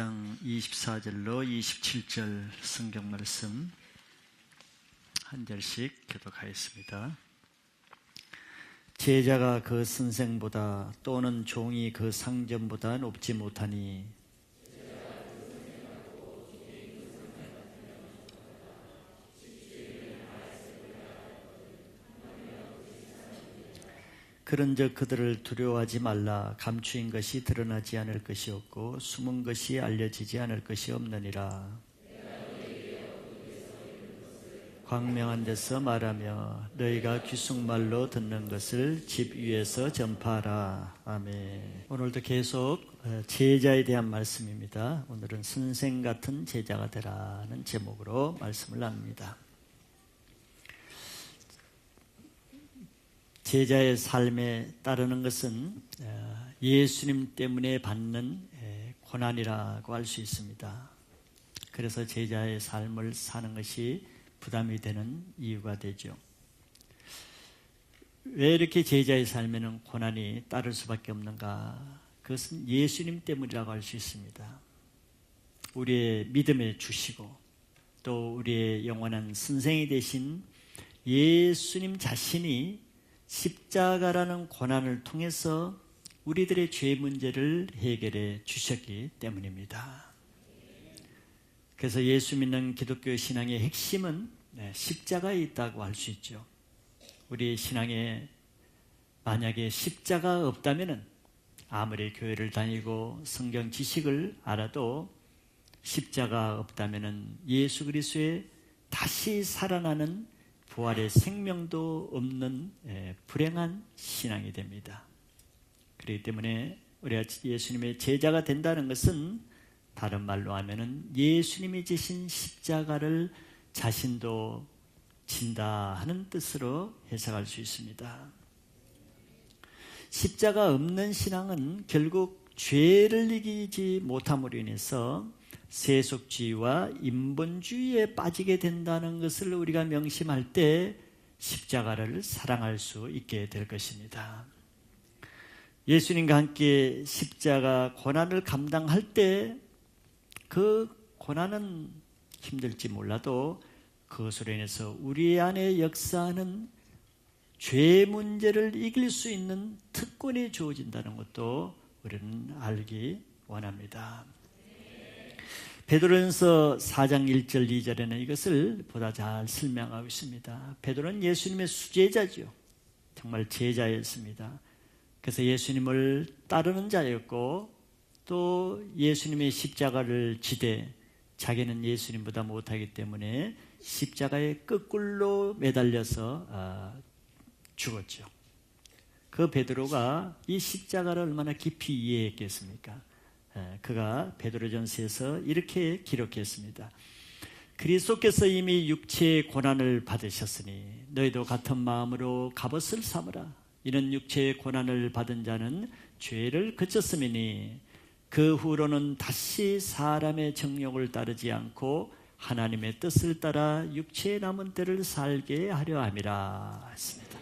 1장 24절로 27절 성경 말씀 한 절씩 교독하겠습니다. 제자가 그 선생보다 또는 종이 그 상전보다 높지 못하니 그런즉 그들을 두려워하지 말라. 감추인 것이 드러나지 않을 것이 없고 숨은 것이 알려지지 않을 것이 없느니라. 광명한 데서 말하며 너희가 귀속말로 듣는 것을 집 위에서 전파하라. 아멘. 오늘도 계속 제자에 대한 말씀입니다. 오늘은 선생 같은 제자가 되라는 제목으로 말씀을 나눕니다. 제자의 삶에 따르는 것은 예수님 때문에 받는 고난이라고 할 수 있습니다. 그래서 제자의 삶을 사는 것이 부담이 되는 이유가 되죠. 왜 이렇게 제자의 삶에는 고난이 따를 수밖에 없는가? 그것은 예수님 때문이라고 할 수 있습니다. 우리의 믿음에 주시고 또 우리의 영원한 선생이 되신 예수님 자신이 십자가라는 고난을 통해서 우리들의 죄 문제를 해결해 주셨기 때문입니다. 그래서 예수 믿는 기독교 신앙의 핵심은 십자가에 있다고 할 수 있죠. 우리 신앙에 만약에 십자가 없다면 아무리 교회를 다니고 성경 지식을 알아도 십자가 없다면 예수 그리스도의 다시 살아나는 부활의 생명도 없는 불행한 신앙이 됩니다. 그렇기 때문에 우리가 예수님의 제자가 된다는 것은 다른 말로 하면은 예수님이 지신 십자가를 자신도 진다 하는 뜻으로 해석할 수 있습니다. 십자가 없는 신앙은 결국 죄를 이기지 못함으로 인해서 세속주의와 인본주의에 빠지게 된다는 것을 우리가 명심할 때 십자가를 사랑할 수 있게 될 것입니다. 예수님과 함께 십자가 고난을 감당할 때 그 고난은 힘들지 몰라도 그것으로 인해서 우리 안에 역사하는 죄 문제를 이길 수 있는 특권이 주어진다는 것도 우리는 알기 원합니다. 베드로전서 4장 1절 2절에는 이것을 보다 잘 설명하고 있습니다. 베드로는 예수님의 수제자죠. 정말 제자였습니다. 그래서 예수님을 따르는 자였고 또 예수님의 십자가를 지되 자기는 예수님보다 못하기 때문에 십자가에 거꾸로 매달려서 죽었죠. 그 베드로가 이 십자가를 얼마나 깊이 이해했겠습니까? 그가 베드로전서에서 이렇게 기록했습니다. 그리스도께서 이미 육체의 고난을 받으셨으니 너희도 같은 마음으로 갑옷을 삼으라. 이는 육체의 고난을 받은 자는 죄를 그쳤음이니 그 후로는 다시 사람의 정욕을 따르지 않고 하나님의 뜻을 따라 육체의 남은 때를 살게 하려 함이라 했습니다.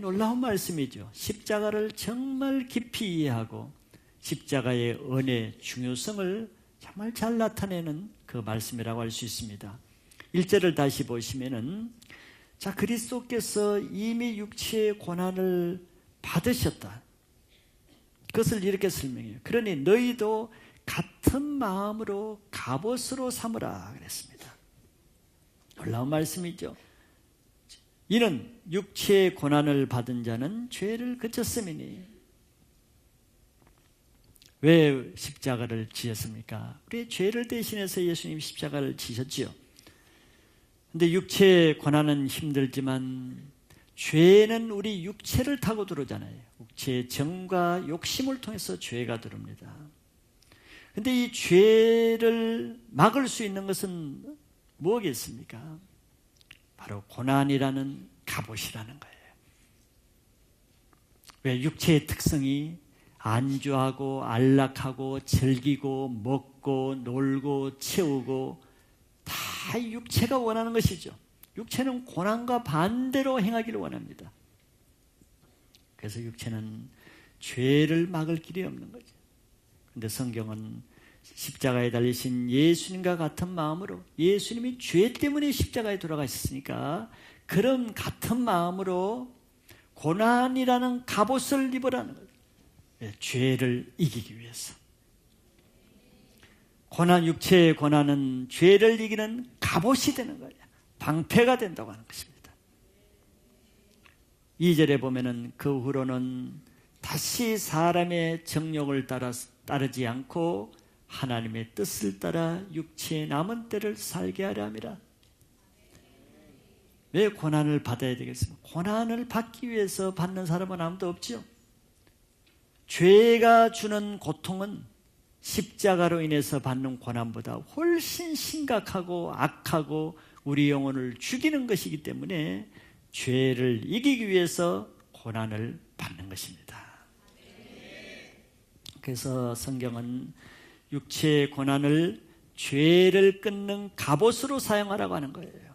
놀라운 말씀이죠. 십자가를 정말 깊이 이해하고 십자가의 은혜의 중요성을 정말 잘 나타내는 그 말씀이라고 할 수 있습니다. 1절을 다시 보시면은 자, 그리스도께서 이미 육체의 고난을 받으셨다. 그것을 이렇게 설명해요. 그러니 너희도 같은 마음으로 갑옷으로 삼으라 그랬습니다. 놀라운 말씀이죠. 이는 육체의 고난을 받은 자는 죄를 그쳤음이니. 왜 십자가를 지셨습니까? 우리의 죄를 대신해서 예수님이 십자가를 지셨지요. 근데 육체의 고난은 힘들지만 죄는 우리 육체를 타고 들어오잖아요. 육체의 정과 욕심을 통해서 죄가 들어옵니다. 근데 이 죄를 막을 수 있는 것은 뭐겠습니까? 바로 고난이라는 갑옷이라는 거예요. 왜? 육체의 특성이 안주하고 안락하고 즐기고 먹고 놀고 채우고 다 육체가 원하는 것이죠. 육체는 고난과 반대로 행하기를 원합니다. 그래서 육체는 죄를 막을 길이 없는 거죠. 그런데 성경은 십자가에 달리신 예수님과 같은 마음으로, 예수님이 죄 때문에 십자가에 돌아가셨으니까 그런 같은 마음으로 고난이라는 갑옷을 입으라는 거예요. 죄를 이기기 위해서. 고난, 육체의 고난은 죄를 이기는 갑옷이 되는 거예요. 방패가 된다고 하는 것입니다. 2절에 보면은 그 후로는 다시 사람의 정욕을 따르지 않고 하나님의 뜻을 따라 육체의 남은 때를 살게 하려 함이라. 왜 고난을 받아야 되겠습니까? 고난을 받기 위해서 받는 사람은 아무도 없죠. 죄가 주는 고통은 십자가로 인해서 받는 고난보다 훨씬 심각하고 악하고 우리 영혼을 죽이는 것이기 때문에 죄를 이기기 위해서 고난을 받는 것입니다. 그래서 성경은 육체의 고난을 죄를 끊는 갑옷으로 사용하라고 하는 거예요.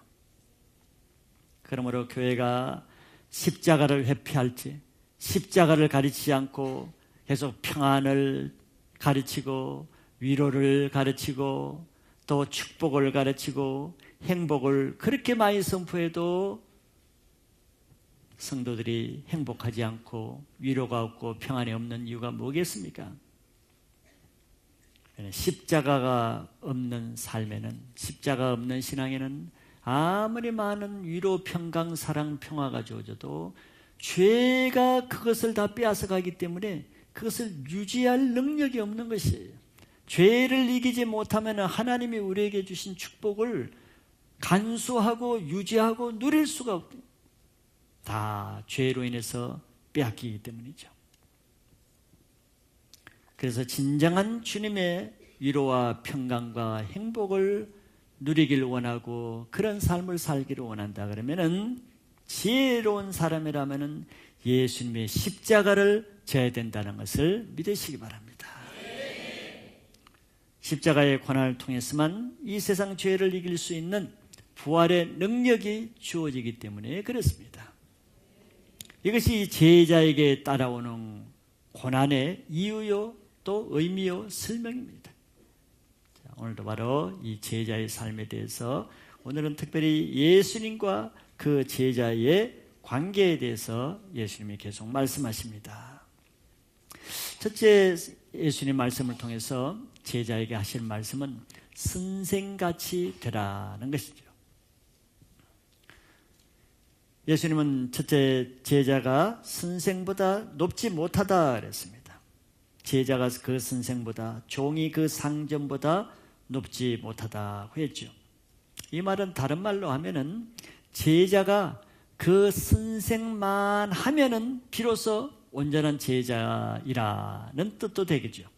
그러므로 교회가 십자가를 회피할지, 십자가를 가르치지 않고 계속 평안을 가르치고 위로를 가르치고 또 축복을 가르치고 행복을 그렇게 많이 선포해도 성도들이 행복하지 않고 위로가 없고 평안이 없는 이유가 뭐겠습니까? 십자가가 없는 삶에는, 십자가 없는 신앙에는 아무리 많은 위로, 평강, 사랑, 평화가 주어져도 죄가 그것을 다 빼앗아가기 때문에 그것을 유지할 능력이 없는 것이에요. 죄를 이기지 못하면 하나님이 우리에게 주신 축복을 간수하고 유지하고 누릴 수가 없대요. 다 죄로 인해서 빼앗기기 때문이죠. 그래서 진정한 주님의 위로와 평강과 행복을 누리길 원하고 그런 삶을 살기를 원한다 그러면은, 지혜로운 사람이라면은 예수님의 십자가를 져야 된다는 것을 믿으시기 바랍니다. 십자가의 고난을 통해서만 이 세상 죄를 이길 수 있는 부활의 능력이 주어지기 때문에 그렇습니다. 이것이 제자에게 따라오는 고난의 이유요 또 의미요 설명입니다. 오늘도 바로 이 제자의 삶에 대해서, 오늘은 특별히 예수님과 그 제자의 관계에 대해서 예수님이 계속 말씀하십니다. 첫째, 예수님 말씀을 통해서 제자에게 하실 말씀은 선생같이 되라는 것이죠. 예수님은 첫째, 제자가 선생보다 높지 못하다 그랬습니다. 제자가 그 선생보다, 종이 그 상전보다 높지 못하다고 했죠. 이 말은 다른 말로 하면은 제자가 그 선생만 하면은 비로소 온전한 제자이라는 뜻도 되겠죠.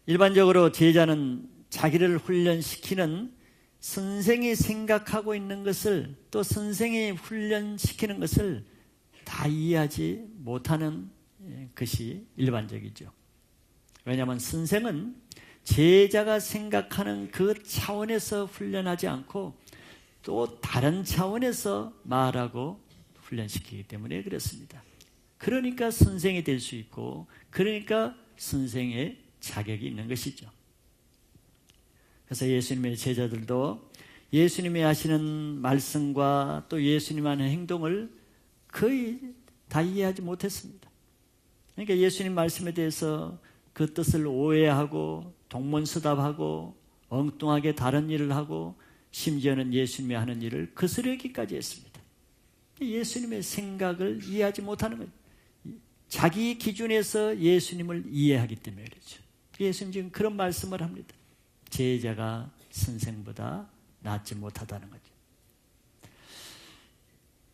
일반적으로 제자는 자기를 훈련시키는 선생이 생각하고 있는 것을, 또 선생이 훈련시키는 것을 다 이해하지 못하는 것이 일반적이죠. 왜냐하면 선생은 제자가 생각하는 그 차원에서 훈련하지 않고 또 다른 차원에서 말하고 훈련시키기 때문에 그렇습니다. 그러니까 선생이 될 수 있고, 그러니까 선생의 자격이 있는 것이죠. 그래서 예수님의 제자들도 예수님이 하시는 말씀과 또 예수님 하는 행동을 거의 다 이해하지 못했습니다. 그러니까 예수님 말씀에 대해서 그 뜻을 오해하고 동문서답하고 엉뚱하게 다른 일을 하고, 심지어는 예수님이 하는 일을 거스르기까지 했습니다. 예수님의 생각을 이해하지 못하는 거예요. 자기 기준에서 예수님을 이해하기 때문에 그렇죠. 예수님 지금 그런 말씀을 합니다. 제자가 선생보다 낫지 못하다는 거죠.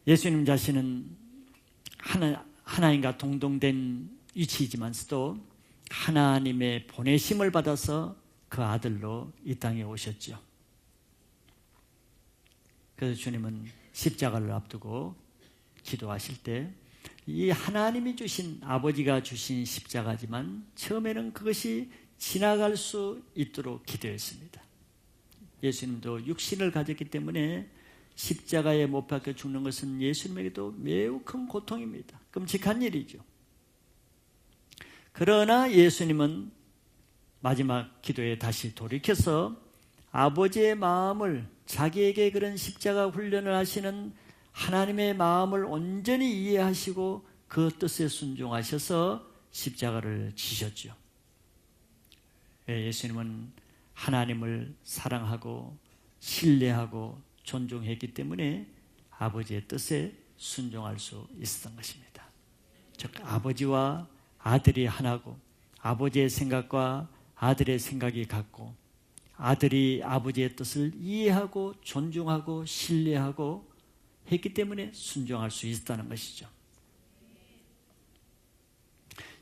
예수님 자신은 하나님과 동등된 위치이지만서도 하나님의 보내심을 받아서 그 아들로 이 땅에 오셨죠. 그래서 주님은 십자가를 앞두고 기도하실 때 이 하나님이 주신, 아버지가 주신 십자가지만 처음에는 그것이 지나갈 수 있도록 기도했습니다. 예수님도 육신을 가졌기 때문에 십자가에 못 박혀 죽는 것은 예수님에게도 매우 큰 고통입니다. 끔찍한 일이죠. 그러나 예수님은 마지막 기도에 다시 돌이켜서 아버지의 마음을, 자기에게 그런 십자가 훈련을 하시는 하나님의 마음을 온전히 이해하시고 그 뜻에 순종하셔서 십자가를 지셨죠. 예수님은 하나님을 사랑하고 신뢰하고 존중했기 때문에 아버지의 뜻에 순종할 수 있었던 것입니다. 즉 아버지와 아들이 하나고, 아버지의 생각과 아들의 생각이 같고, 아들이 아버지의 뜻을 이해하고 존중하고 신뢰하고 했기 때문에 순종할 수 있었다는 것이죠.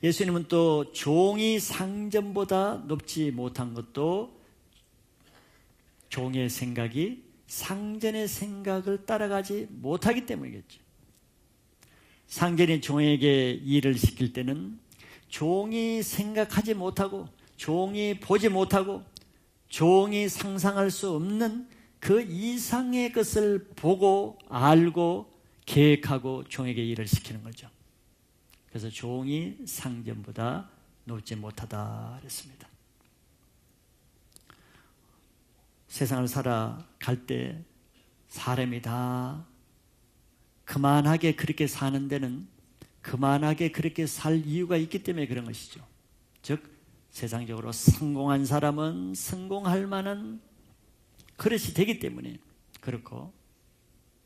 예수님은 또 종이 상전보다 높지 못한 것도 종의 생각이 상전의 생각을 따라가지 못하기 때문이겠죠. 상전이 종에게 일을 시킬 때는 종이 생각하지 못하고, 종이 보지 못하고, 종이 상상할 수 없는 그 이상의 것을 보고 알고 계획하고 종에게 일을 시키는 거죠. 그래서 종이 상전보다 높지 못하다 그랬습니다. 세상을 살아갈 때 사람이 다 그만하게 그렇게 사는 데는 그만하게 그렇게 살 이유가 있기 때문에 그런 것이죠. 즉 세상적으로 성공한 사람은 성공할 만한 그릇이 되기 때문에 그렇고,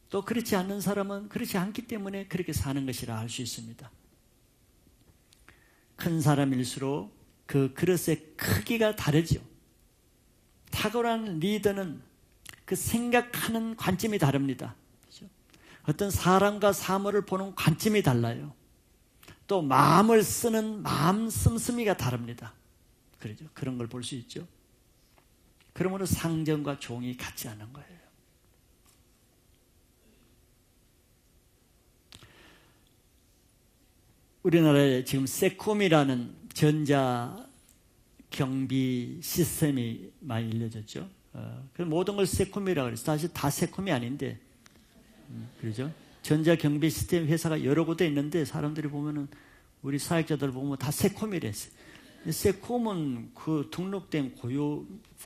또 그렇지 않는 사람은 그렇지 않기 때문에 그렇게 사는 것이라 할 수 있습니다. 큰 사람일수록 그 그릇의 크기가 다르죠. 탁월한 리더는 그 생각하는 관점이 다릅니다. 그렇죠? 어떤 사람과 사물을 보는 관점이 달라요. 또 마음을 쓰는 마음 씀씀이가 다릅니다. 그렇죠? 그런 걸 볼 수 있죠. 그러므로 상전과 종이 같지 않은 거예요. 우리나라에 지금 세콤이라는 전자경비 시스템이 많이 알려졌죠. 모든 걸 세콤이라고 그래서 사실 다 세콤이 아닌데, 그렇죠? 전자경비 시스템 회사가 여러 곳에 있는데 사람들이 보면은, 우리 사역자들 보면 다 세콤이랬어요. 세콤은 그 등록된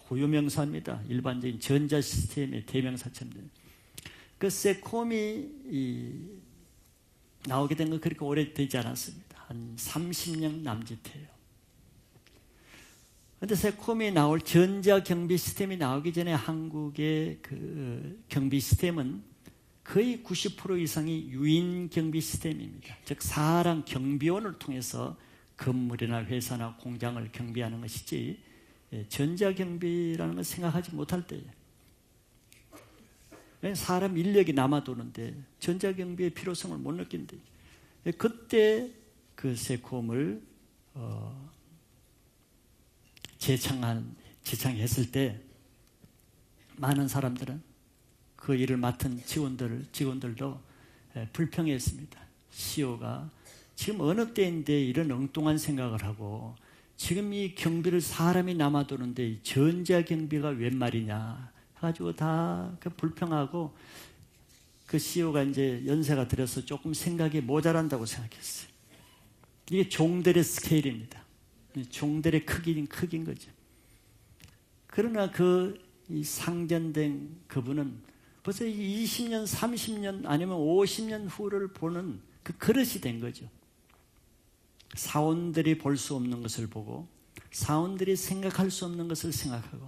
고유명사입니다. 일반적인 전자 시스템의 대명사처럼. 그 세콤이 나오게 된 건 그렇게 오래되지 않았습니다. 한 30년 남짓해요. 그런데 세콤이 나올, 전자경비 시스템이 나오기 전에 한국의 그 경비 시스템은 거의 90% 이상이 유인 경비 시스템입니다. 즉 사람 경비원을 통해서 건물이나 회사나 공장을 경비하는 것이지, 전자경비라는 걸 생각하지 못할 때예요. 사람 인력이 남아도는데 전자경비의 필요성을 못 느낀대. 그때 그 세콤을 제창했을 때 많은 사람들은, 그 일을 맡은 직원들도 불평했습니다. CEO가 지금 어느 때인데 이런 엉뚱한 생각을 하고, 지금 이 경비를 사람이 남아도는데 이 전자경비가 웬 말이냐 해가지고 다 불평하고, 그 CEO가 이제 연세가 들어서 조금 생각이 모자란다고 생각했어요. 이게 종들의 스케일입니다. 종들의 크기인 거죠. 그러나 이 상전된 그분은 벌써 20년, 30년 아니면 50년 후를 보는 그 그릇이 된 거죠. 사원들이 볼 수 없는 것을 보고, 사원들이 생각할 수 없는 것을 생각하고,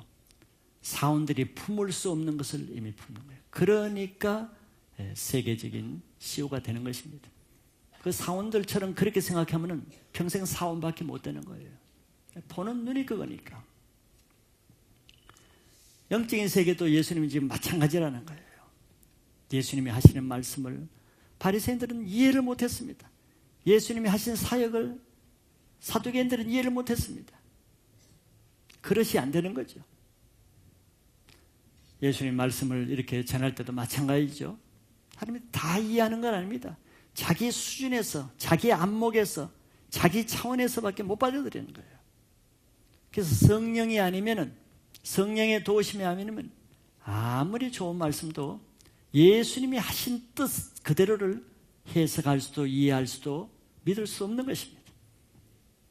사원들이 품을 수 없는 것을 이미 품는 거예요. 그러니까 세계적인 CEO가 되는 것입니다. 그 사원들처럼 그렇게 생각하면 평생 사원밖에 못 되는 거예요. 보는 눈이 그거니까. 영적인 세계도 예수님이 지금 마찬가지라는 거예요. 예수님이 하시는 말씀을 바리새인들은 이해를 못했습니다. 예수님이 하신 사역을 사두개인들은 이해를 못했습니다. 그릇이 안 되는 거죠. 예수님 말씀을 이렇게 전할 때도 마찬가지죠. 하나님이 다 이해하는 건 아닙니다. 자기 수준에서, 자기 안목에서, 자기 차원에서밖에 못 받아들이는 거예요. 그래서 성령이 아니면은, 성령의 도우심이 아니면 아무리 좋은 말씀도 예수님이 하신 뜻 그대로를 해석할 수도 이해할 수도 믿을 수 없는 것입니다.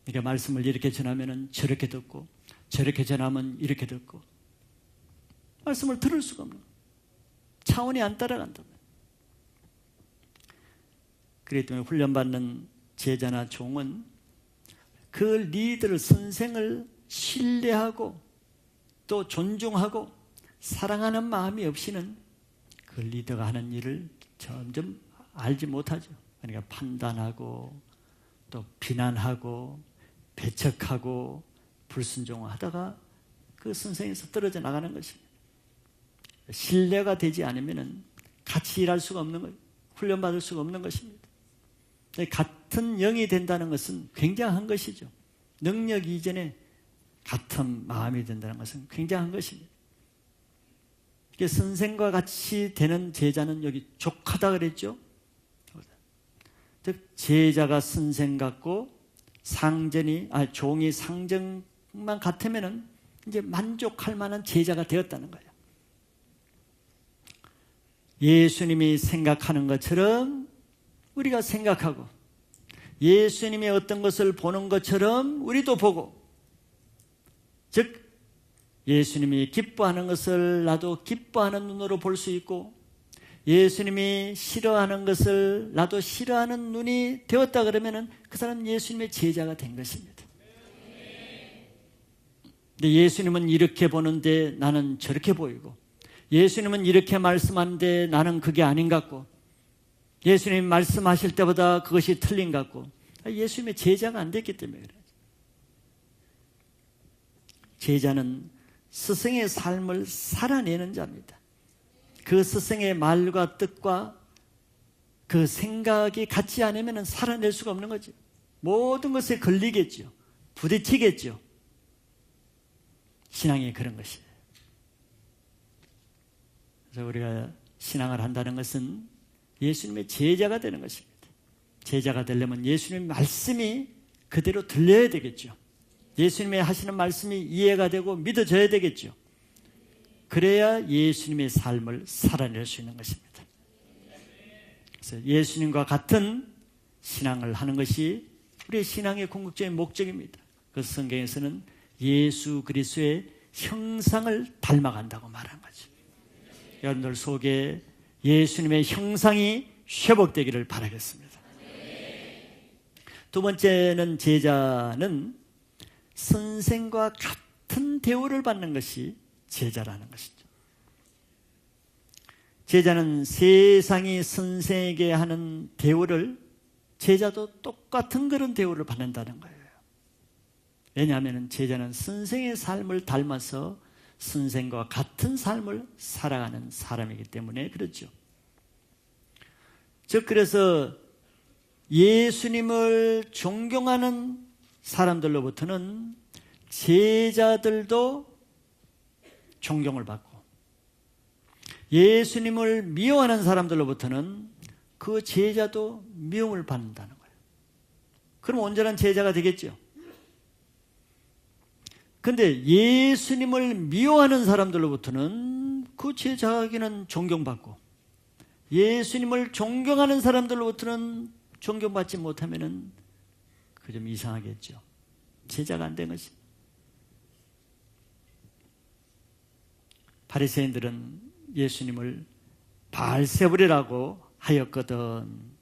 그러니까 말씀을 이렇게 전하면은 저렇게 듣고, 저렇게 전하면 이렇게 듣고 말씀을 들을 수가 없는 거예요. 차원이 안 따라간다면. 그렇기 때문에 훈련받는 제자나 종은 그 리더를, 선생을 신뢰하고 또 존중하고 사랑하는 마음이 없이는 그 리더가 하는 일을 점점 알지 못하죠. 그러니까 판단하고 또 비난하고 배척하고 불순종하다가 그 선생에서 떨어져 나가는 것입니다. 신뢰가 되지 않으면 같이 일할 수가 없는 거예요. 훈련받을 수가 없는 것입니다. 같은 영이 된다는 것은 굉장한 것이죠. 능력 이전에 같은 마음이 된다는 것은 굉장한 것입니다. 선생과 같이 되는 제자는 여기 족하다 그랬죠. 즉 제자가 선생 같고 종이 상정만 같으면은 이제 만족할 만한 제자가 되었다는 거예요. 예수님이 생각하는 것처럼 우리가 생각하고 예수님이 어떤 것을 보는 것처럼 우리도 보고, 즉 예수님이 기뻐하는 것을 나도 기뻐하는 눈으로 볼 수 있고 예수님이 싫어하는 것을 나도 싫어하는 눈이 되었다 그러면은 그 사람은 예수님의 제자가 된 것입니다. 근데 예수님은 이렇게 보는데 나는 저렇게 보이고 예수님은 이렇게 말씀하는데 나는 그게 아닌 것 같고 예수님 말씀하실 때보다 그것이 틀린 것 같고 예수님의 제자가 안 됐기 때문에 그래요. 제자는 스승의 삶을 살아내는 자입니다. 그 스승의 말과 뜻과 그 생각이 같지 않으면 살아낼 수가 없는 거죠. 모든 것에 걸리겠죠. 부딪히겠죠. 신앙이 그런 것이에요. 그래서 우리가 신앙을 한다는 것은 예수님의 제자가 되는 것입니다. 제자가 되려면 예수님의 말씀이 그대로 들려야 되겠죠. 예수님의 하시는 말씀이 이해가 되고 믿어져야 되겠죠. 그래야 예수님의 삶을 살아낼 수 있는 것입니다. 그래서 예수님과 같은 신앙을 하는 것이 우리의 신앙의 궁극적인 목적입니다. 그래서 성경에서는 예수 그리스도의 형상을 닮아간다고 말한 거죠. 여러분들 속에 예수님의 형상이 회복되기를 바라겠습니다. 두 번째는 제자는 선생과 같은 대우를 받는 것이 제자라는 것이죠. 제자는 세상이 선생에게 하는 대우를 제자도 똑같은 그런 대우를 받는다는 거예요. 왜냐하면 제자는 선생의 삶을 닮아서 선생과 같은 삶을 살아가는 사람이기 때문에 그렇죠. 즉 그래서 예수님을 존경하는 사람들로부터는 제자들도 존경을 받고 예수님을 미워하는 사람들로부터는 그 제자도 미움을 받는다는 거예요. 그럼 온전한 제자가 되겠죠. 그런데 예수님을 미워하는 사람들로부터는 그 제자에게는 존경받고 예수님을 존경하는 사람들로부터는 존경받지 못하면 그 좀 이상하겠죠. 제자가 안 된 것입니다. 바리새인들은 예수님을 바알세불이라고 하였거든.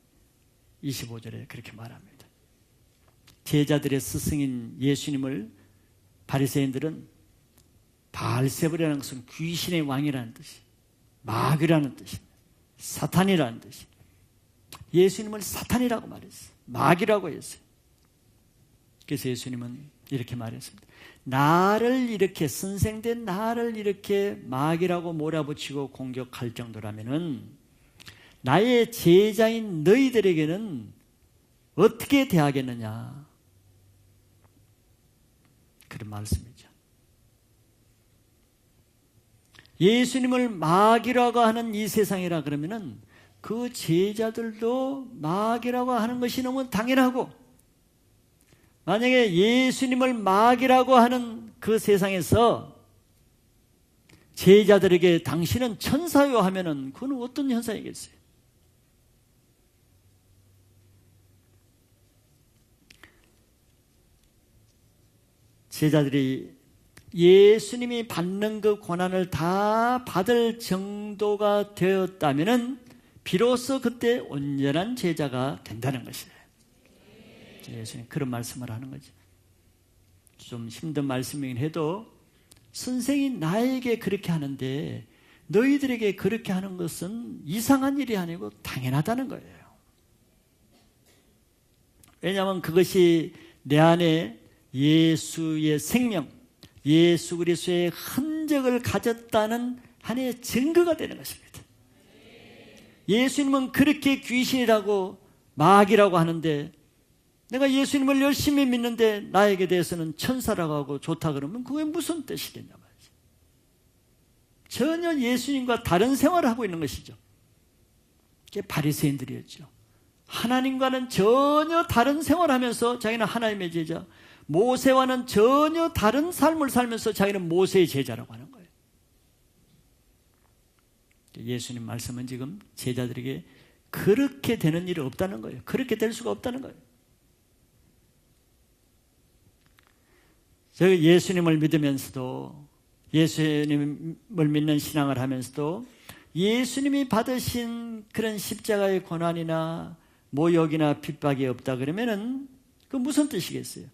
25절에 그렇게 말합니다. 제자들의 스승인 예수님을 바리새인들은 바알세불이라는 것은 귀신의 왕이라는 뜻이, 마귀라는 뜻입니다. 사탄이라는 뜻이. 예수님을 사탄이라고 말했어요. 마귀라고 했어요. 그래서 예수님은 이렇게 말했습니다. 나를 이렇게 선생된 나를 이렇게 마귀라고 몰아붙이고 공격할 정도라면은 나의 제자인 너희들에게는 어떻게 대하겠느냐, 그런 말씀이죠. 예수님을 마귀라고 하는 이 세상이라 그러면은 그 제자들도 마귀라고 하는 것이 너무 당연하고, 만약에 예수님을 마귀라고 하는 그 세상에서 제자들에게 당신은 천사요 하면은 그건 어떤 현상이겠어요? 제자들이 예수님이 받는 그 고난을 다 받을 정도가 되었다면은 비로소 그때 온전한 제자가 된다는 것이에요. 예수님 그런 말씀을 하는 거죠. 좀 힘든 말씀이긴 해도 선생이 나에게 그렇게 하는데 너희들에게 그렇게 하는 것은 이상한 일이 아니고 당연하다는 거예요. 왜냐하면 그것이 내 안에 예수의 생명, 예수 그리스도의 흔적을 가졌다는 하나의 증거가 되는 것입니다. 예수님은 그렇게 귀신이라고 마귀라고 하는데 내가 예수님을 열심히 믿는데 나에게 대해서는 천사라고 하고 좋다 그러면 그게 무슨 뜻이겠냐 말이죠. 전혀 예수님과 다른 생활을 하고 있는 것이죠. 그게 바리새인들이었죠. 하나님과는 전혀 다른 생활을 하면서 자기는 하나님의 제자, 모세와는 전혀 다른 삶을 살면서 자기는 모세의 제자라고 하는 거예요. 예수님 말씀은 지금 제자들에게 그렇게 되는 일이 없다는 거예요. 그렇게 될 수가 없다는 거예요. 저희 예수님을 믿으면서도, 예수님을 믿는 신앙을 하면서도 예수님이 받으신 그런 십자가의 고난이나 모욕이나 핍박이 없다 그러면은 그 무슨 뜻이겠어요?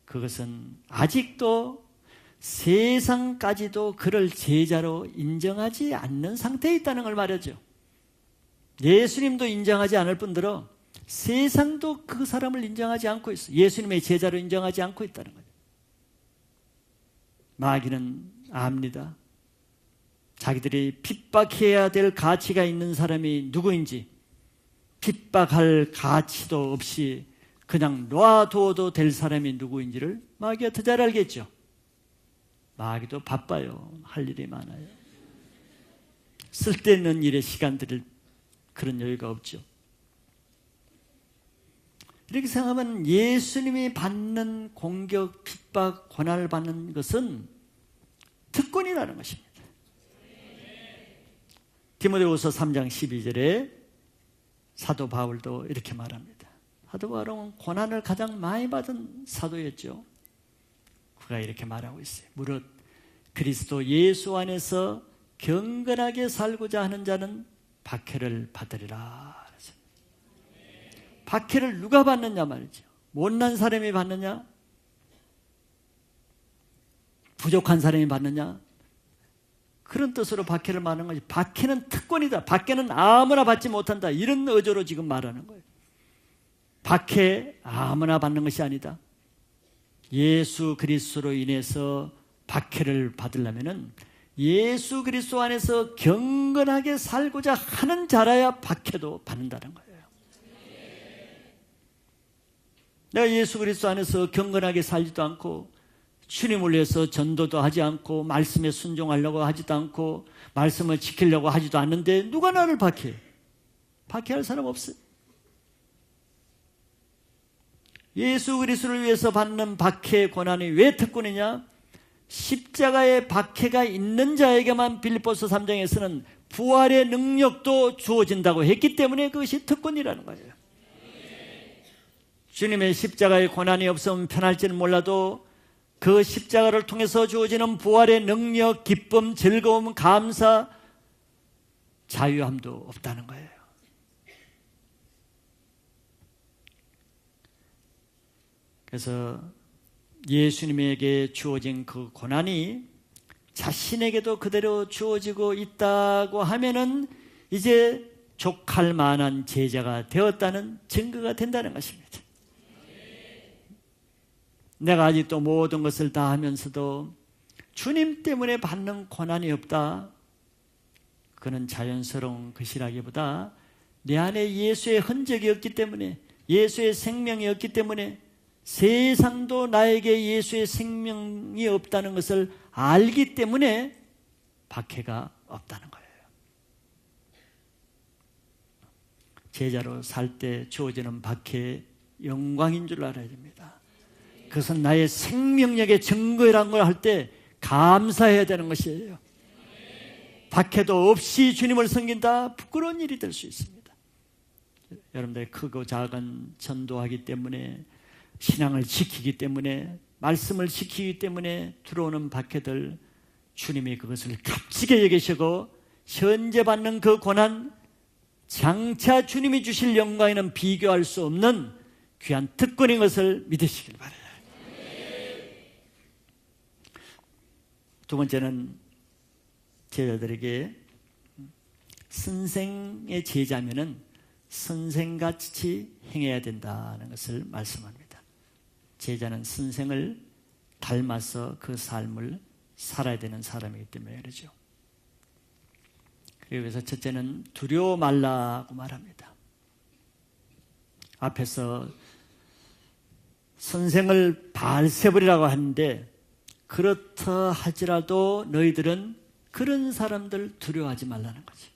그것은 아직도 세상까지도 그를 제자로 인정하지 않는 상태에 있다는 걸 말하죠. 예수님도 인정하지 않을 뿐더러 세상도 그 사람을 인정하지 않고 있어요. 예수님의 제자로 인정하지 않고 있다는 거예요. 마귀는 압니다. 자기들이 핍박해야 될 가치가 있는 사람이 누구인지, 핍박할 가치도 없이 그냥 놔두어도 될 사람이 누구인지를 마귀가 더 잘 알겠죠. 마귀도 바빠요. 할 일이 많아요. 쓸데있는 일에 시간 들일 그런 여유가 없죠. 이렇게 생각하면 예수님이 받는 공격, 핍박, 고난을 받는 것은 특권이라는 것입니다. 디모데후서 3장 12절에 사도 바울도 이렇게 말합니다. 사도 바울은 고난을 가장 많이 받은 사도였죠. 그가 이렇게 말하고 있어요. 무릇 그리스도 예수 안에서 경건하게 살고자 하는 자는 박해를 받으리라. 박해를 누가 받느냐 말이죠. 못난 사람이 받느냐? 부족한 사람이 받느냐? 그런 뜻으로 박해를 말하는 거지. 박해는 특권이다. 박해는 아무나 받지 못한다. 이런 의도로 지금 말하는 거예요. 박해 아무나 받는 것이 아니다. 예수 그리스도로 인해서 박해를 받으려면은 예수 그리스도 안에서 경건하게 살고자 하는 자라야 박해도 받는다는 거예요. 내가 예수 그리스도 안에서 경건하게 살지도 않고 주님을 위해서 전도도 하지 않고 말씀에 순종하려고 하지도 않고 말씀을 지키려고 하지도 않는데 누가 나를 박해? 박해할 사람 없어요. 예수 그리스도를 위해서 받는 박해 고난이 왜 특권이냐? 십자가의 박해가 있는 자에게만 빌립보서 3장에서는 부활의 능력도 주어진다고 했기 때문에 그것이 특권이라는 거예요. 주님의 십자가의 고난이 없으면 편할지는 몰라도 그 십자가를 통해서 주어지는 부활의 능력, 기쁨, 즐거움, 감사, 자유함도 없다는 거예요. 그래서 예수님에게 주어진 그 고난이 자신에게도 그대로 주어지고 있다고 하면은 이제 족할 만한 제자가 되었다는 증거가 된다는 것입니다. 내가 아직도 모든 것을 다 하면서도 주님 때문에 받는 고난이 없다. 그는 자연스러운 것이라기보다 내 안에 예수의 흔적이 없기 때문에, 예수의 생명이 없기 때문에, 세상도 나에게 예수의 생명이 없다는 것을 알기 때문에 박해가 없다는 거예요. 제자로 살 때 주어지는 박해의 영광인 줄 알아야 됩니다. 그것은 나의 생명력의 증거라는 걸 할 때 감사해야 되는 것이에요. 박해도 없이 주님을 섬긴다? 부끄러운 일이 될 수 있습니다. 여러분들의 크고 작은 전도하기 때문에, 신앙을 지키기 때문에 말씀을 지키기 때문에 들어오는 박해들 주님이 그것을 값지게 여기시고 현재 받는 그 고난 장차 주님이 주실 영광에는 비교할 수 없는 귀한 특권인 것을 믿으시길 바라요. 두 번째는 제자들에게 선생의 제자면은 선생같이 행해야 된다는 것을 말씀합니다. 제자는 선생을 닮아서 그 삶을 살아야 되는 사람이기 때문에 그러죠. 그래서 첫째는 두려워 말라고 말합니다. 앞에서 선생을 바알세불이라고 하는데 그렇다 할지라도 너희들은 그런 사람들 두려워하지 말라는 거지.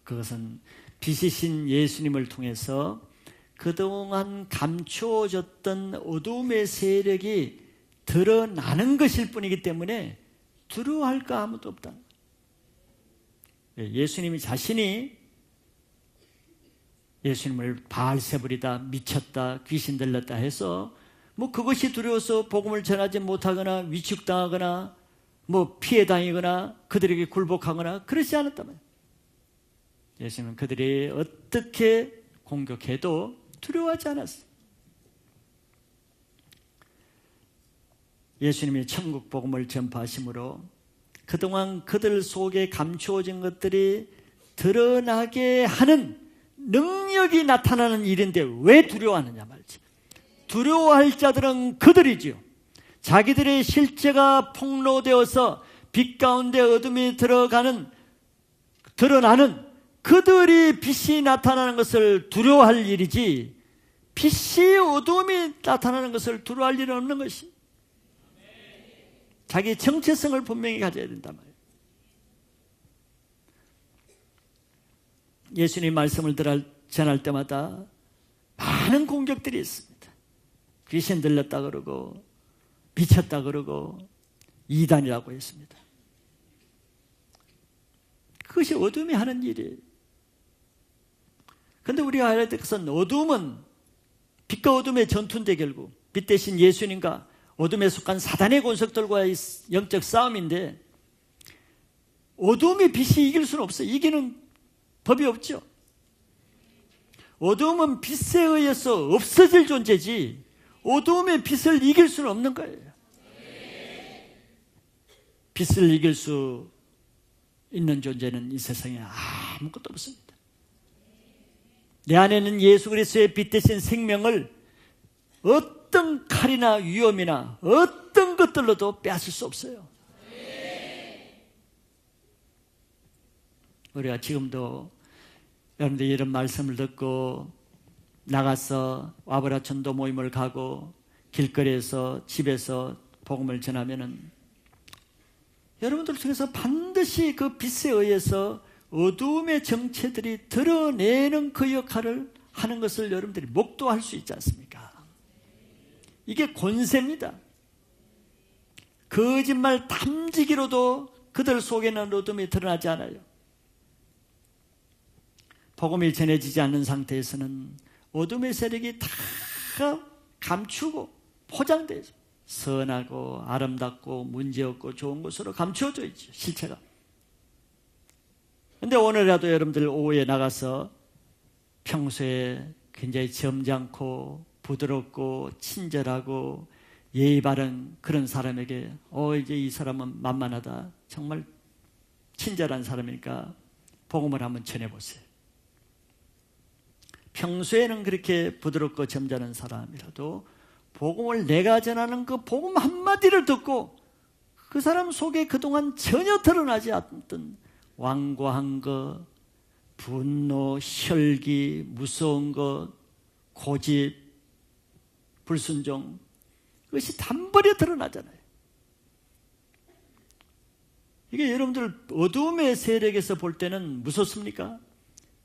그것은 빛이신 예수님을 통해서 그동안 감추어졌던 어둠의 세력이 드러나는 것일 뿐이기 때문에 두려워할 거 아무도 없다. 예수님이 자신이 예수님을 바알세불이다, 미쳤다, 귀신 들렸다 해서 뭐 그것이 두려워서 복음을 전하지 못하거나 위축당하거나 뭐 피해 다니거나 그들에게 굴복하거나 그러지 않았단 말이에요. 예수님은 그들이 어떻게 공격해도 두려워하지 않았어요. 예수님이 천국 복음을 전파하심으로 그동안 그들 속에 감추어진 것들이 드러나게 하는 능력이 나타나는 일인데 왜 두려워하느냐 말이지. 두려워할 자들은 그들이지요. 자기들의 실체가 폭로되어서 빛 가운데 어둠이 드러나는 그들이 빛이 나타나는 것을 두려워할 일이지 빛이 어둠이 나타나는 것을 두려워할 일은 없는 것이. 자기 정체성을 분명히 가져야 된단 말이에요. 예수님 말씀을 전할 때마다 많은 공격들이 있습니다. 귀신 들렸다 그러고 미쳤다 그러고 이단이라고 했습니다. 그것이 어둠이 하는 일이에요. 그런데 우리가 알아야 될 것은 어둠은 빛과 어둠의 전투인데 결국 빛 대신 예수님과 어둠에 속한 사단의 권속들과의 영적 싸움인데 어둠이 빛이 이길 수는 없어요. 이기는 법이 없죠. 어둠은 빛에 의해서 없어질 존재지 어둠의 빛을 이길 수는 없는 거예요. 빛을 이길 수 있는 존재는 이 세상에 아무것도 없습니다. 내 안에는 예수 그리스도의 빛 대신 생명을 어떤 칼이나 위험이나 어떤 것들로도 빼앗을 수 없어요. 우리가 지금도 여러분들이 이런 말씀을 듣고 나가서 와브라천도 모임을 가고 길거리에서 집에서 복음을 전하면은 여러분들 중에서 반드시 그 빛에 의해서 어두움의 정체들이 드러내는 그 역할을 하는 것을 여러분들이 목도할 수 있지 않습니까? 이게 권세입니다. 거짓말 탐지기로도 그들 속에는 어둠이 드러나지 않아요. 복음이 전해지지 않는 상태에서는 어둠의 세력이 다 감추고 포장되어 있어요. 선하고 아름답고 문제없고 좋은 것으로 감추어져 있죠. 실체가. 그런데 오늘이라도 여러분들 오후에 나가서 평소에 굉장히 점잖고 부드럽고 친절하고 예의 바른 그런 사람에게 이제 이 사람은 만만하다. 정말 친절한 사람이니까 복음을 한번 전해보세요. 평소에는 그렇게 부드럽고 점잖은 사람이라도 복음을 내가 전하는 그 복음 한마디를 듣고 그 사람 속에 그동안 전혀 드러나지 않았던 완고한 것, 분노, 혈기, 무서운 것, 고집, 불순종 그것이 단번에 드러나잖아요. 이게 여러분들 어두움의 세력에서 볼 때는 무섭습니까?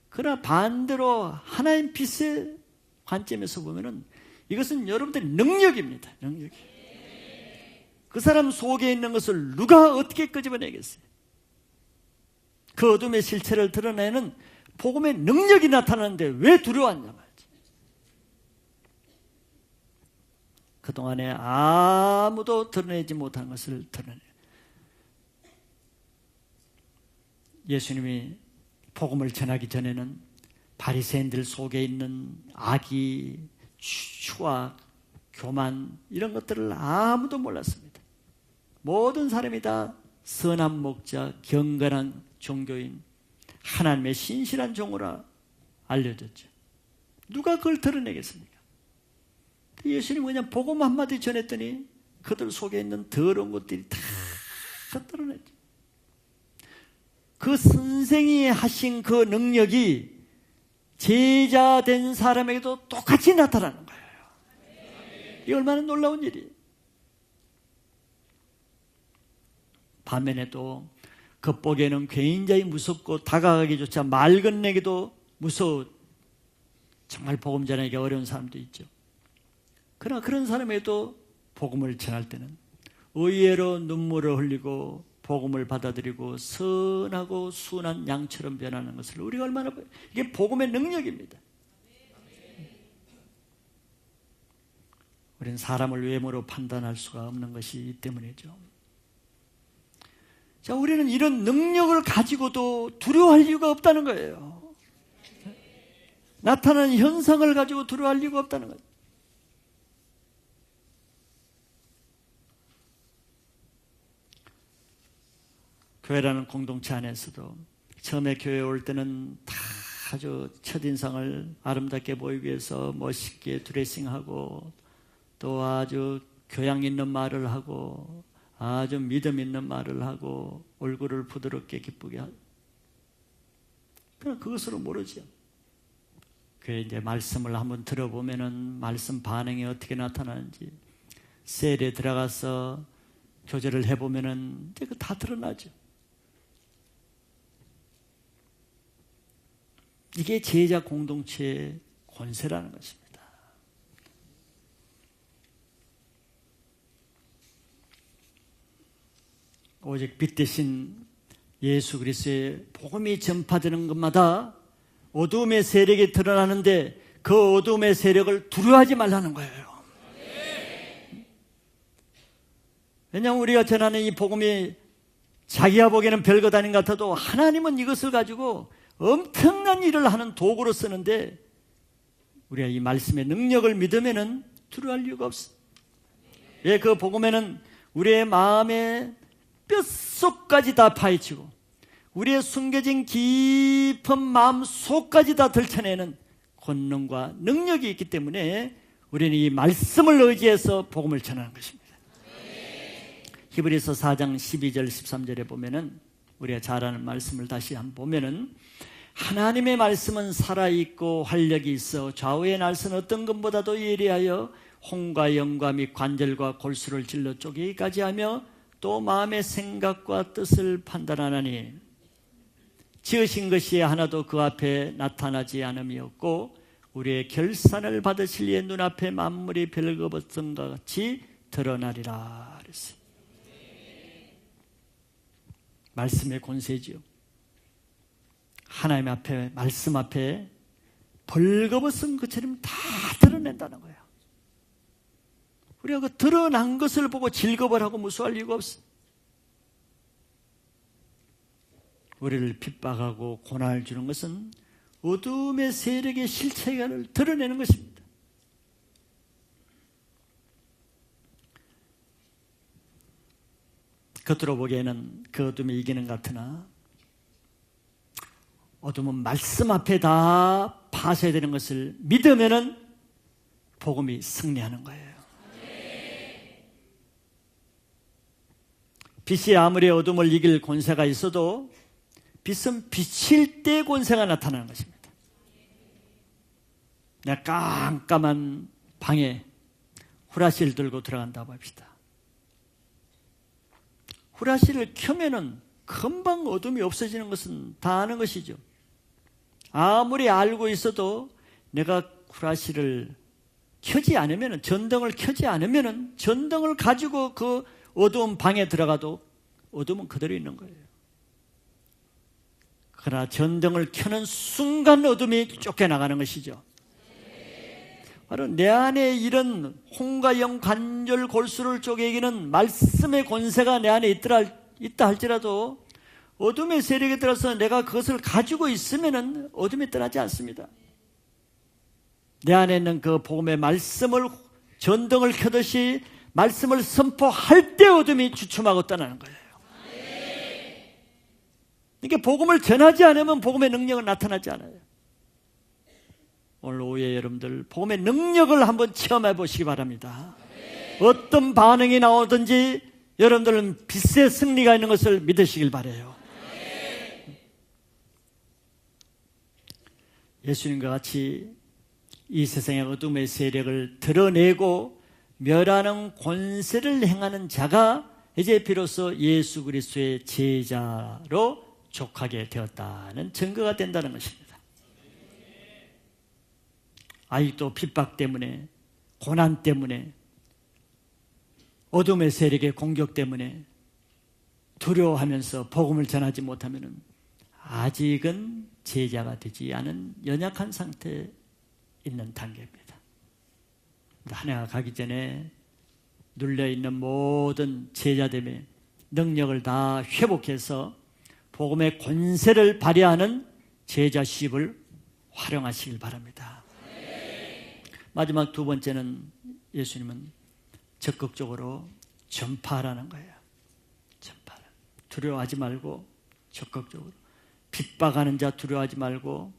그러나 반대로 하나님 빛의 관점에서 보면은 이것은 여러분들의 능력입니다. 능력이. 그 사람 속에 있는 것을 누가 어떻게 끄집어내겠어요? 그 어둠의 실체를 드러내는 복음의 능력이 나타나는데 왜 두려워하냐 말이지. 그동안에 아무도 드러내지 못한 것을 드러내요. 예수님이 복음을 전하기 전에는 바리새인들 속에 있는 악의, 추악, 교만 이런 것들을 아무도 몰랐습니다. 모든 사람이 다 선한 목자, 경건한 종교인, 하나님의 신실한 종으로 알려졌죠. 누가 그걸 드러내겠습니까? 예수님이 그냥 복음 한마디 전했더니 그들 속에 있는 더러운 것들이 다 드러냈죠. 그 선생이 하신 그 능력이 제자 된 사람에게도 똑같이 나타나는 거예요. 이게 얼마나 놀라운 일이에요. 반면에 또 겉보기에는 굉장히 무섭고 다가가기조차 말 건네기도 무서워 정말 복음 전하기 어려운 사람도 있죠. 그러나 그런 사람에도 복음을 전할 때는 의외로 눈물을 흘리고 복음을 받아들이고 선하고 순한 양처럼 변하는 것을 우리가 얼마나 이게 복음의 능력입니다. 우리는 사람을 외모로 판단할 수가 없는 것이기 때문이죠. 자, 우리는 이런 능력을 가지고도 두려워할 이유가 없다는 거예요. 나타나는 현상을 가지고 두려워할 이유가 없다는 거예요. 교회라는 공동체 안에서도 처음에 교회에 올 때는 다 아주 첫인상을 아름답게 보이기 위해서 멋있게 드레싱하고 또 아주 교양 있는 말을 하고 아주 믿음 있는 말을 하고 얼굴을 부드럽게 기쁘게 하고 그냥 그것으로 모르죠. 교회 이제 말씀을 한번 들어보면은 말씀 반응이 어떻게 나타나는지 셀에 들어가서 교제를 해보면은 이제 다 드러나죠. 이게 제자 공동체의 권세라는 것입니다. 오직 빛 대신 예수 그리스도의 복음이 전파되는 것마다 어두움의 세력이 드러나는데 그 어두움의 세력을 두려워하지 말라는 거예요. 왜냐하면 우리가 전하는 이 복음이 자기가 보기에는 별것 아닌 것 같아도 하나님은 이것을 가지고 엄청난 일을 하는 도구로 쓰는데 우리가 이 말씀의 능력을 믿으면은 두려워할 이유가 없어. 예, 그 복음에는 우리의 마음의 뼛속까지 다 파헤치고 우리의 숨겨진 깊은 마음 속까지 다 들춰내는 권능과 능력이 있기 때문에 우리는 이 말씀을 의지해서 복음을 전하는 것입니다. 히브리서 4장 12절 13절에 보면은 우리가 잘 아는 말씀을 다시 한번 보면은 하나님의 말씀은 살아있고 활력이 있어 좌우의 날선 어떤 것보다도 예리하여 혼과 영과 및 관절과 골수를 찔러 쪼개기까지 하며 또 마음의 생각과 뜻을 판단하나니 지으신 것이 하나도 그 앞에 나타나지 않음이 없고 우리의 결산을 받으실 이의 눈앞에 만물이 별것없음과 같이 드러나리라 그랬어요. 말씀의 권세지요. 하나님 앞에 말씀 앞에 벌거벗은 것처럼 다 드러낸다는 거예요. 우리가 그 드러난 것을 보고 즐거워를 하고 무서워할 이유가 없어. 우리를 핍박하고 고난을 주는 것은 어둠의 세력의 실체를 드러내는 것입니다. 겉으로 보기에는 그 어둠이 이기는 것 같으나 어둠은 말씀 앞에 다 파쇄되는 것을 믿으면은 복음이 승리하는 거예요. 빛이 아무리 어둠을 이길 권세가 있어도 빛은 비칠 때 권세가 나타나는 것입니다. 내가 깜깜한 방에 후라시를 들고 들어간다고 합시다. 후라시를 켜면은 금방 어둠이 없어지는 것은 다 아는 것이죠. 아무리 알고 있어도 내가 후라시를 켜지 않으면, 전등을 켜지 않으면 전등을 가지고 그 어두운 방에 들어가도 어둠은 그대로 있는 거예요. 그러나 전등을 켜는 순간 어둠이 쫓겨나가는 것이죠. 바로 내 안에 이런 혼과 영 관절 골수를 쪼개기는 말씀의 권세가 내 안에 있다 할지라도 어둠의 세력에 들어서 내가 그것을 가지고 있으면 어둠이 떠나지 않습니다. 내 안에 있는 그 복음의 말씀을 전등을 켜듯이 말씀을 선포할 때 어둠이 주춤하고 떠나는 거예요. 이게 복음을 전하지 않으면 복음의 능력은 나타나지 않아요. 오늘 오후에 여러분들 복음의 능력을 한번 체험해 보시기 바랍니다. 어떤 반응이 나오든지 여러분들은 빛의 승리가 있는 것을 믿으시길 바라요. 예수님과 같이 이 세상의 어둠의 세력을 드러내고 멸하는 권세를 행하는 자가 이제 비로소 예수 그리스도의 제자로 족하게 되었다는 증거가 된다는 것입니다. 아직도 핍박 때문에, 고난 때문에, 어둠의 세력의 공격 때문에 두려워하면서 복음을 전하지 못하면 아직은 제자가 되지 않은 연약한 상태에 있는 단계입니다. 한 해가 가기 전에 눌려있는 모든 제자됨의 능력을 다 회복해서 복음의 권세를 발휘하는 제자십을 활용하시길 바랍니다. 마지막 두 번째는 예수님은 적극적으로 전파하라는 거예요. 전파하라. 두려워하지 말고 적극적으로, 핍박하는 자 두려워하지 말고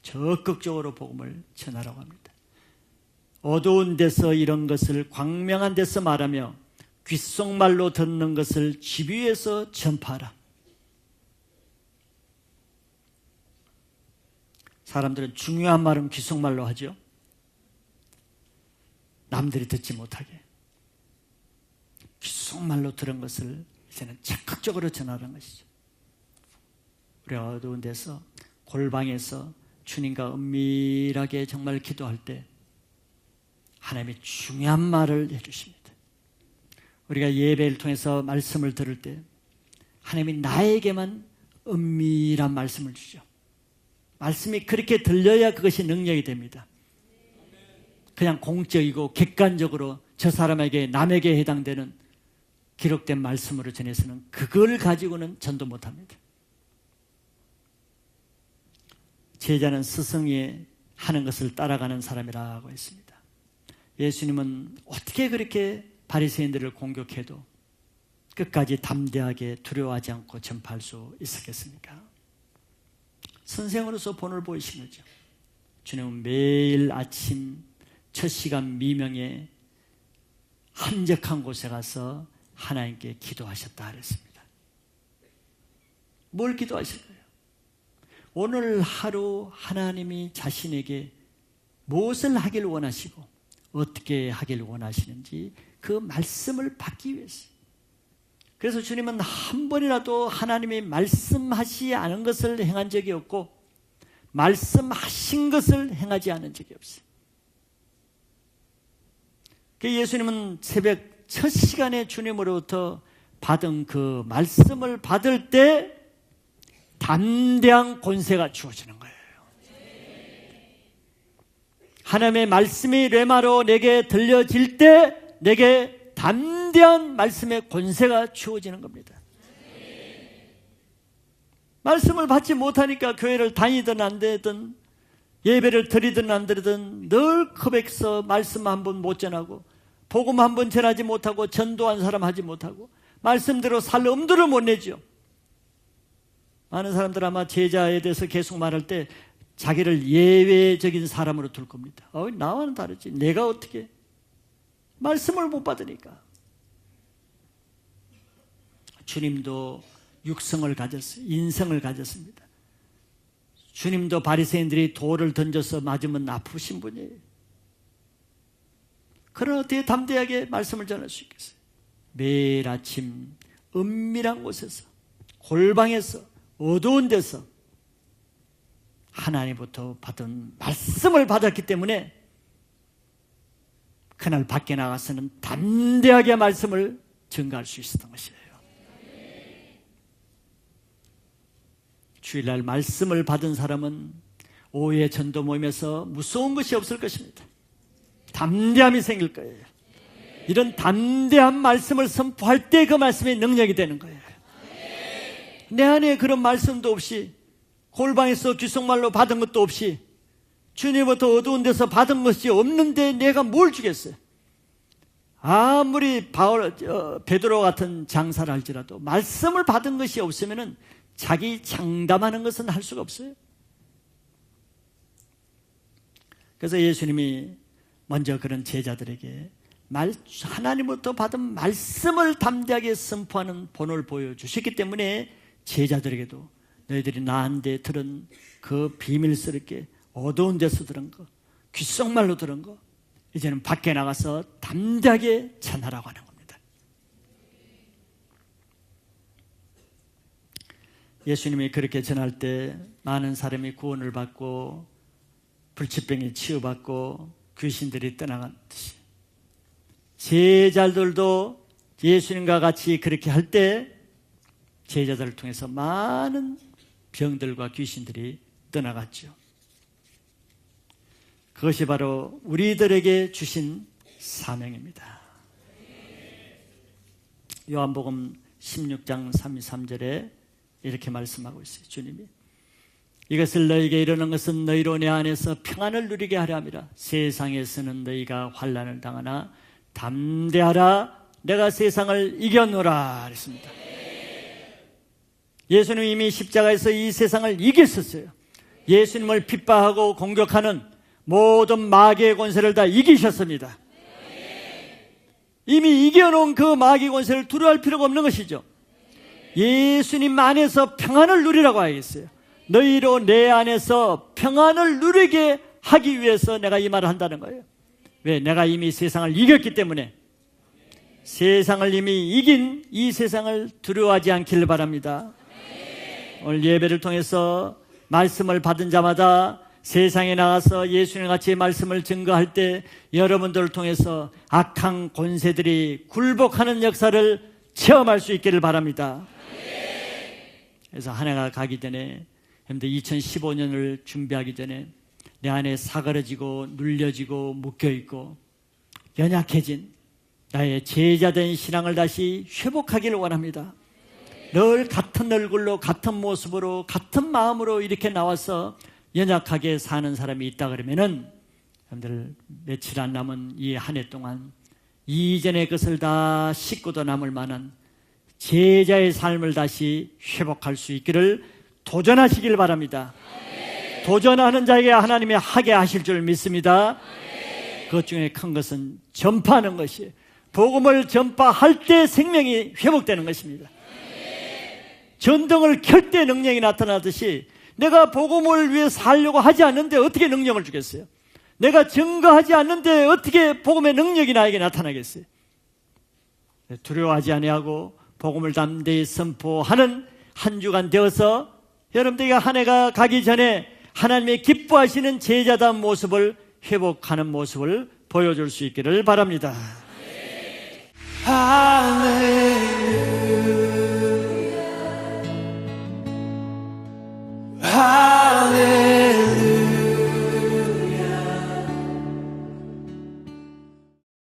적극적으로 복음을 전하라고 합니다. 어두운 데서 이런 것을 광명한 데서 말하며 귓속말로 듣는 것을 집 위에서 전파하라. 사람들은 중요한 말은 귓속말로 하죠. 남들이 듣지 못하게. 귓속말로 들은 것을 이제는 적극적으로 전하라는 것이죠. 우리가 어두운 데서, 골방에서 주님과 은밀하게 정말 기도할 때 하나님이 중요한 말을 해주십니다. 우리가 예배를 통해서 말씀을 들을 때 하나님이 나에게만 은밀한 말씀을 주죠. 말씀이 그렇게 들려야 그것이 능력이 됩니다. 그냥 공적이고 객관적으로 저 사람에게, 남에게 해당되는 기록된 말씀으로 전해서는 그걸 가지고는 전도 못합니다. 제자는 스승이 하는 것을 따라가는 사람이라고 했습니다. 예수님은 어떻게 그렇게 바리새인들을 공격해도 끝까지 담대하게 두려워하지 않고 전파할 수 있었겠습니까? 선생으로서 본을 보이신 거죠. 주님은 매일 아침 첫 시간 미명에 한적한 곳에 가서 하나님께 기도하셨다 그랬습니다. 뭘 기도하실까요? 오늘 하루 하나님이 자신에게 무엇을 하길 원하시고 어떻게 하길 원하시는지 그 말씀을 받기 위해서. 그래서 주님은 한 번이라도 하나님이 말씀하시 않은 것을 행한 적이 없고 말씀하신 것을 행하지 않은 적이 없어요. 예수님은 새벽 첫 시간에 주님으로부터 받은 그 말씀을 받을 때 담대한 권세가 주어지는 거예요. 하나님의 말씀이 레마로 내게 들려질 때 내게 담대한 말씀의 권세가 주어지는 겁니다. 말씀을 받지 못하니까 교회를 다니든 안 되든 예배를 드리든 안 드리든 늘 컵에서 말씀 한 번 못 전하고 복음 한 번 전하지 못하고 전도한 사람 하지 못하고 말씀대로 살 엄두를 못 내죠. 많은 사람들 아마 제자에 대해서 계속 말할 때 자기를 예외적인 사람으로 둘 겁니다. 나와는 다르지. 내가 어떻게 말씀을 못 받으니까. 주님도 육성을 가졌어요. 인성을 가졌습니다. 주님도 바리새인들이 돌을 던져서 맞으면 아프신 분이에요. 그러나 어떻게 담대하게 말씀을 전할 수 있겠어요? 매일 아침 은밀한 곳에서, 골방에서, 어두운 데서 하나님부터 받은 말씀을 받았기 때문에 그날 밖에 나가서는 담대하게 말씀을 전가할 수 있었던 것이에요. 주일날 말씀을 받은 사람은 오후에 전도 모임에서 무서운 것이 없을 것입니다. 담대함이 생길 거예요. 이런 담대한 말씀을 선포할 때 그 말씀이 능력이 되는 거예요. 내 안에 그런 말씀도 없이, 골방에서 귓속말로 받은 것도 없이, 주님부터 어두운 데서 받은 것이 없는데 내가 뭘 주겠어요? 아무리 베드로 같은 장사를 할지라도 말씀을 받은 것이 없으면 자기 장담하는 것은 할 수가 없어요. 그래서 예수님이 먼저 그런 제자들에게 하나님부터 받은 말씀을 담대하게 선포하는 본을 보여주셨기 때문에 제자들에게도 너희들이 나한테 들은 그 비밀스럽게 어두운 데서 들은 거, 귓속말로 들은 거, 이제는 밖에 나가서 담대하게 전하라고 하는 겁니다. 예수님이 그렇게 전할 때 많은 사람이 구원을 받고 불치병이 치유받고 귀신들이 떠나갔듯이 제자들도 예수님과 같이 그렇게 할 때 제자들을 통해서 많은 병들과 귀신들이 떠나갔죠. 그것이 바로 우리들에게 주신 사명입니다. 요한복음 16장 33절에 이렇게 말씀하고 있어요. 주님이 이것을 너희에게 이르는 것은 너희로 내 안에서 평안을 누리게 하려 함이라. 세상에서는 너희가 환난을 당하나 담대하라, 내가 세상을 이겼노라 그랬습니다. 예수님이 이미 십자가에서 이 세상을 이겼었어요. 예수님을 핍박하고 공격하는 모든 마귀의 권세를 다 이기셨습니다. 이미 이겨놓은 그 마귀 권세를 두려워할 필요가 없는 것이죠. 예수님 안에서 평안을 누리라고 하겠어요. 너희로 내 안에서 평안을 누리게 하기 위해서 내가 이 말을 한다는 거예요. 왜? 내가 이미 세상을 이겼기 때문에. 세상을 이미 이긴 이 세상을 두려워하지 않기를 바랍니다. 오늘 예배를 통해서 말씀을 받은 자마다 세상에 나가서 예수님 같이 말씀을 증거할 때 여러분들을 통해서 악한 권세들이 굴복하는 역사를 체험할 수 있기를 바랍니다. 그래서 한 해가 가기 전에, 여러분들 2015년을 준비하기 전에 내 안에 사그러지고 눌려지고 묶여있고 연약해진 나의 제자된 신앙을 다시 회복하기를 원합니다. 늘 같은 얼굴로 같은 모습으로 같은 마음으로 이렇게 나와서 연약하게 사는 사람이 있다 그러면은 여러분들 며칠 안 남은 이 한 해 동안 이전의 것을 다 씻고도 남을 만한 제자의 삶을 다시 회복할 수 있기를 도전하시길 바랍니다. 도전하는 자에게 하나님이 하게 하실 줄 믿습니다. 그것 중에 큰 것은 전파하는 것이에요. 복음을 전파할 때 생명이 회복되는 것입니다. 전등을 켤 때 능력이 나타나듯이 내가 복음을 위해 살려고 하지 않는데 어떻게 능력을 주겠어요? 내가 증거하지 않는데 어떻게 복음의 능력이 나에게 나타나겠어요? 두려워하지 아니하고 복음을 담대히 선포하는 한 주간 되어서 여러분들이 한 해가 가기 전에 하나님의 기뻐하시는 제자다운 모습을 회복하는 모습을 보여줄 수 있기를 바랍니다. 할렐루야.